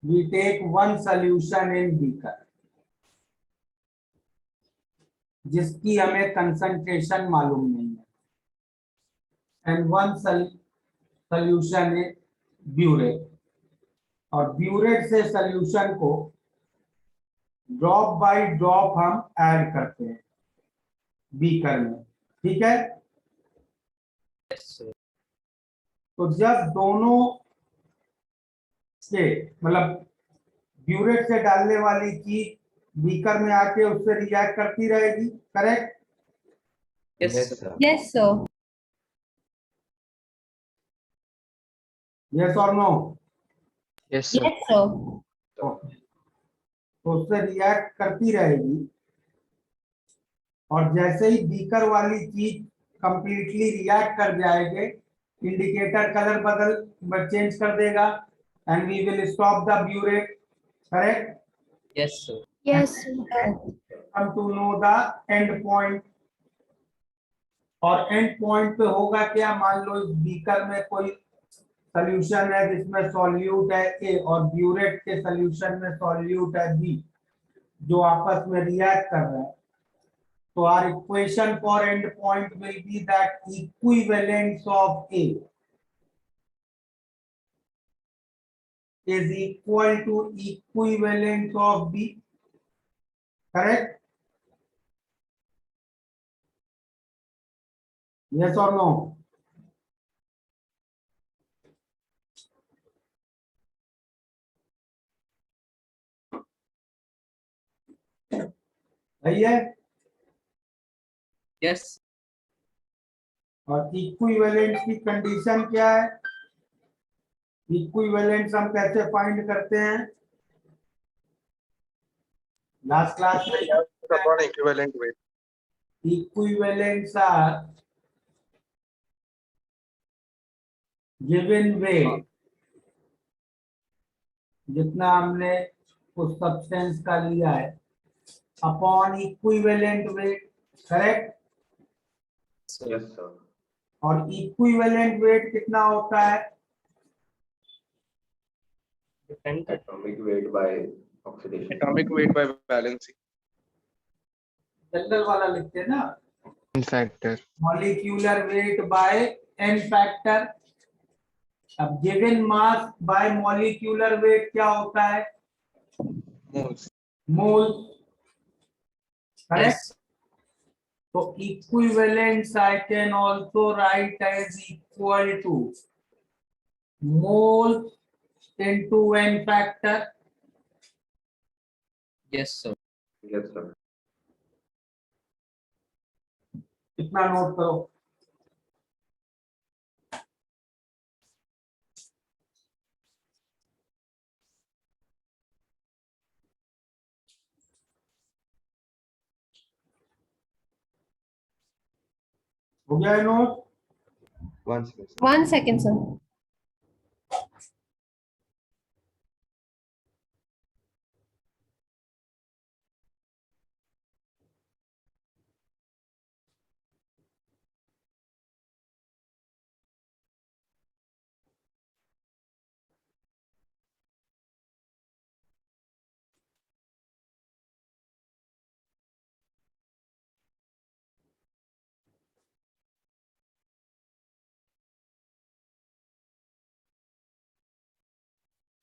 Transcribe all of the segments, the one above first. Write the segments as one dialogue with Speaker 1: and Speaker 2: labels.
Speaker 1: we take one solution in beaker जिसकी हमें concentration मालूम नहीं है, and one solution in burette, और ब्यूरेट से सॉल्यूशन को ड्रॉप बाय ड्रॉप हम ऐड करते हैं बीकर में। ठीक है, तो जब दोनों से मतलब ब्यूरेट से डालने वाली चीज बीकर में आके उससे रिएक्ट करती रहेगी, correct?
Speaker 2: Yes, sir.
Speaker 3: Yes, sir.
Speaker 1: Yes और no?
Speaker 2: Yes, sir.
Speaker 3: Yes, sir.
Speaker 1: तो उससे रिएक्ट करती रहेगी, और जैसे ही बीकर वाली चीज कंप्लीटली रिएक्ट कर जाएगी, इंडिकेटर कलर चेंज कर देगा, and we will stop the burette, correct?
Speaker 2: Yes, sir.
Speaker 3: Yes, sir.
Speaker 1: हम to know the end point, और एंड पॉइंट पे होगा क्या? मान लो इस बीकर में कोई सॉल्यूशन है जिसमें सॉल्यूट है ए, और ब्यूरेट के सॉल्यूशन में सॉल्यूट है बी, जो आपस में रिएक्ट कर रहे हैं। तो our equation for end point will be that equivalence of A is equal to equivalence of B, correct? Yes or no? सही है?
Speaker 2: Yes.
Speaker 1: और इक्विवेलेंस की कंडीशन क्या है? इक्विवेलेंस हम कैसे फाइंड करते हैं? लास्ट क्लास में
Speaker 4: upon equivalent weight.
Speaker 1: equivalents are given weight, जितना हमने उस सब्सटेंस का लिया है, upon equivalent weight, correct?
Speaker 4: Yes, sir.
Speaker 1: और इक्विवेलेंट वेट कितना होता है?
Speaker 4: Atomic weight by oxidation. Atomic weight by balancing.
Speaker 1: General वाला लिखते हैं ना,
Speaker 2: N factor.
Speaker 1: Molecular weight by N factor. अब given mass by molecular weight क्या होता है?
Speaker 4: Moles.
Speaker 1: Mole, correct?
Speaker 2: Yes.
Speaker 1: तो equivalence I can also write as equal to mole into N factor.
Speaker 2: Yes, sir.
Speaker 4: Yes, sir.
Speaker 1: कितना note करो? हो गया है note?
Speaker 4: One second.
Speaker 3: 1 second, sir.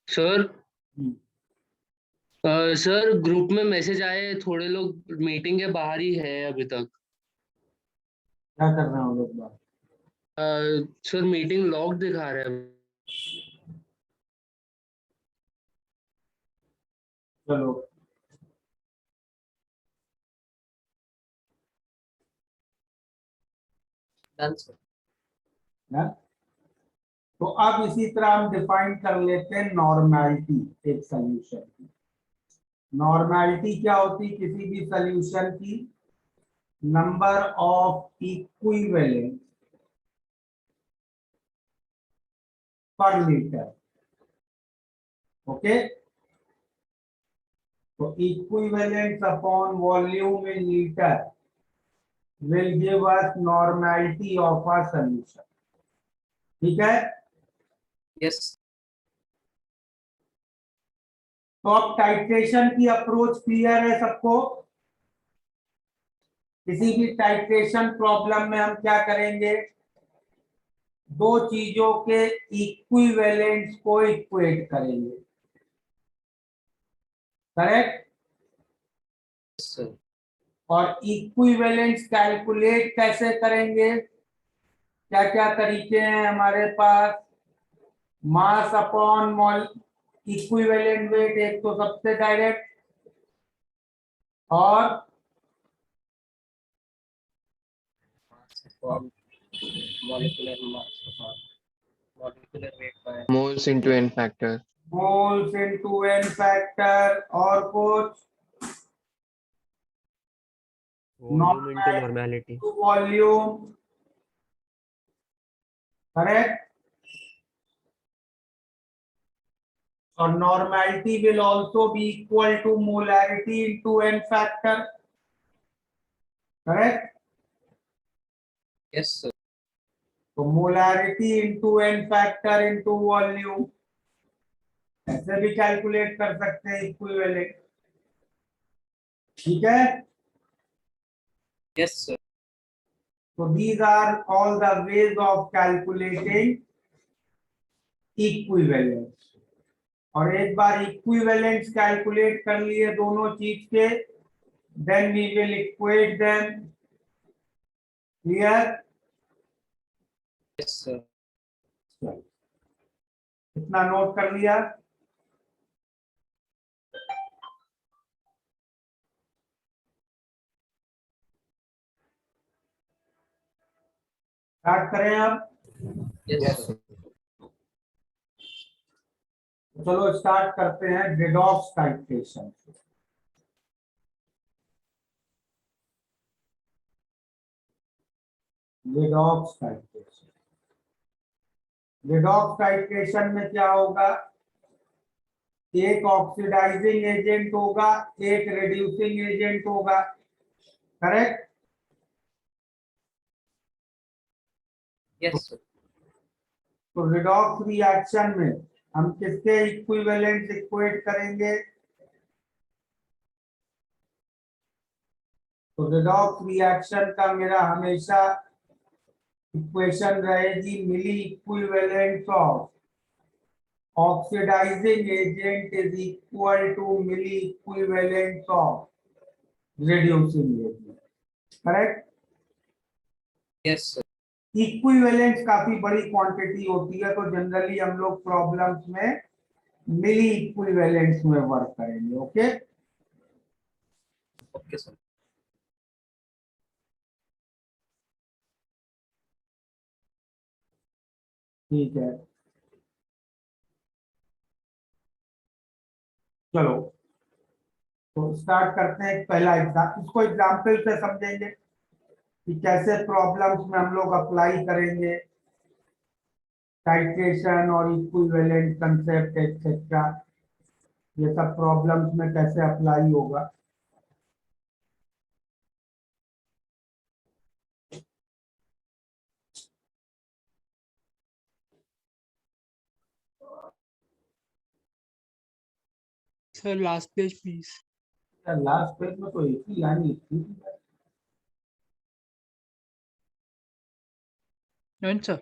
Speaker 5: Sir sir group में मैसेज आए, थोड़े लोग मीटिंग के बाहर ही है अभी तक।
Speaker 1: क्या कर रहे हो लोग बात?
Speaker 5: सर मीटिंग लॉक दिखा रहा है।
Speaker 1: चलो
Speaker 2: Done, sir.
Speaker 1: ना? तो अब इसी तरह हम डिफाइन कर लेते हैं नॉर्मेलिटी एक सॉल्यूशन की। नॉर्मेलिटी क्या होती है? किसी भी सॉल्यूशन की number of equivalent per litre. Okay, तो equivalent upon volume in litre will give us normality of a solution। ठीक है?
Speaker 2: Yes.
Speaker 1: तो अब टाइट्रेशन की अप्रोच क्लियर है सबको। किसी भी टाइट्रेशन प्रॉब्लम में हम क्या करेंगे, दो चीजों के इक्विवेलेंट्स को इक्वेट करेंगे, करेक्ट।
Speaker 2: Yes, sir.
Speaker 1: और इक्विवेलेंट्स कैलकुलेट कैसे करेंगे, क्या क्या तरीके हैं हमारे पास, mass upon mole equivalent weight, एक तो सबसे डायरेक्ट, और
Speaker 2: Molecular mass upon molecular weight by Moles into n factor.
Speaker 1: Moles into N factor, और कुछ
Speaker 3: Volume into normality.
Speaker 1: Volume, correct. और normality will also be equal to molarity into N factor, correct.
Speaker 2: yes, sir.
Speaker 1: तो molarity into N factor into volume, ऐसे भी calculate कर सकते हैं equivalent, ठीक है।
Speaker 2: Yes, sir.
Speaker 1: So these are all the ways of calculating equivalence. और एक बार इक्विवेलेंट्स कैलकुलेट कर लिए दोनों चीज के, then we will equate them. Clear?
Speaker 2: Yes, sir.
Speaker 1: इतना नोट कर लिया। स्टार्ट करें अब।
Speaker 2: Yes, sir.
Speaker 1: चलो स्टार्ट करते हैं रेडॉक्स टाइट्रेशन से। रेडॉक्स टाइट्रेशन, रेडॉक्स टाइट्रेशन में क्या होगा, एक ऑक्सीडाइजिंग एजेंट होगा, एक रिड्यूसिंग एजेंट होगा, करेक्ट।
Speaker 2: Yes, sir.
Speaker 1: तो रिडॉक्स रिएक्शन में हम किसके इक्विवेलेंट इक्वेट करेंगे, तो रिडॉक्स रिएक्शन का मेरा हमेशा इक्वेशन रहेगी milliequivalent of oxidizing agent is equal to milliequivalent of reducing agent, correct.
Speaker 2: Yes, sir.
Speaker 1: Equivalent काफी बड़ी क्वांटिटी होती है, तो जनरली हम लोग प्रॉब्लम्स में मिली इक्विवेलेंट्स में वर्क करेंगे, ओके।
Speaker 2: Okay, sir.
Speaker 1: ठीक है, चलो तो स्टार्ट करते हैं। पहला एग्जाम, इसको एग्जाम्पल से समझेंगे कि कैसे प्रॉब्लम्स में हम लोग अप्लाई करेंगे टाइट्रेशन और इक्विवेलेंट कंसेप्ट एक्सेट्रा, ये सब प्रॉब्लम्स में कैसे अप्लाई होगा।
Speaker 3: Sir, last page, please.
Speaker 1: Last page में तो एक ही लाइन लिखी थी।
Speaker 3: No, sir.